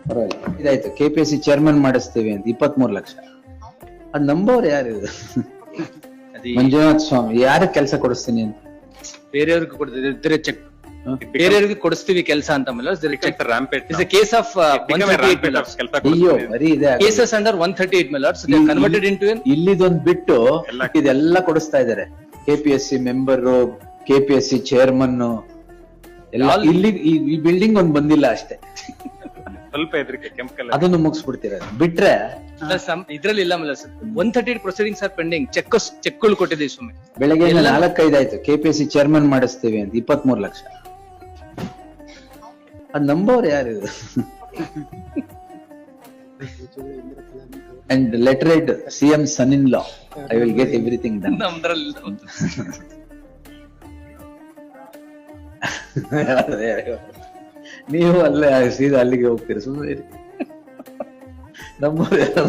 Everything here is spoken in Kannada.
ಪರವಾಗಿಲ್ಲ. ಇದಾಯ್ತು, ಕೆಪಿಎಸ್ಸಿ ಚೇರ್ಮನ್ ಮಾಡಿಸ್ತೀವಿ ಅಂತ 23 ಲಕ್ಷ. ಅದ್ ನಂಬೋರು ಯಾರು ಇದು? ಮಂಜುನಾಥ್ ಸ್ವಾಮಿ ಯಾರು ಕೆಲಸ ಕೊಡಿಸ್ತೀನಿ ಅಂತ ಬೇರೆಯವ್ರಿಗೆ ಕೊಡ್ತಿದ್ರೆ ಚೆಕ್, ಬೇರೆಯವ್ರಿಗೆ ಕೊಡಿಸ್ತೀವಿ ಕೆಲಸ ಅಂತ ಕೇಸ್ ಆಫ್ ಅಯ್ಯೋ ಬರೀ ಇದೆ. ಕೇಸಸ್ ಅಂಡರ್ 138 ಮೆಲರ್ಸ್ ಕನ್ವರ್ಟೆಡ್ ಇಂಟು ಇಲ್ಲಿದೊಂದ್ ಬಿಟ್ಟು ಇದೆಲ್ಲ ಕೊಡಿಸ್ತಾ ಇದಾರೆ. ಕೆಪಿಎಸ್ಸಿ ಮೆಂಬರ್, ಕೆಪಿಎಸ್ಸಿ ಚೇರ್ಮನ್ ಎಲ್ಲ ಇಲ್ಲಿ ಈ ಬಿಲ್ಡಿಂಗ್ ಒಂದ್ ಬಂದಿಲ್ಲ ಅಷ್ಟೇ. ಸ್ವಲ್ಪ ಹೆದರಿಕೆ ಕೆಂಪು ಅದನ್ನು ಮುಗಿಸ್ಬಿಡ್ತೀರ ಬಿಟ್ರೆ ಇದ್ರಲ್ಲಿ ಇಲ್ಲ ಮಲ್ಲ ಸರ್. 138 proceedings are pending. ಚೆಕ್ಗಳು ಕೊಟ್ಟಿದ್ದೀವಿ ಸುಮ್ಮನೆ. ಬೆಳಗ್ಗೆ 4-5 ಆಯ್ತು, ಕೆಪಿಎಸ್ಸಿ ಚೇರ್ಮನ್ ಮಾಡಿಸ್ತೀವಿ ಅಂತ 23 ಲಕ್ಷ. ಅದ್ ನಂಬೋರು ಯಾರು ಇದು? And lettered CM son in law, I will get everything done. ನಮ್ದ್ರಲ್ಲಿ ನೀವು ಅಲ್ಲೇ ಸೀದಾ ಅಲ್ಲಿಗೆ ಹೋಗ್ತೀರಿ ಸುಮ್ಮನೆ. ನಂಬೋರು ಯಾರು?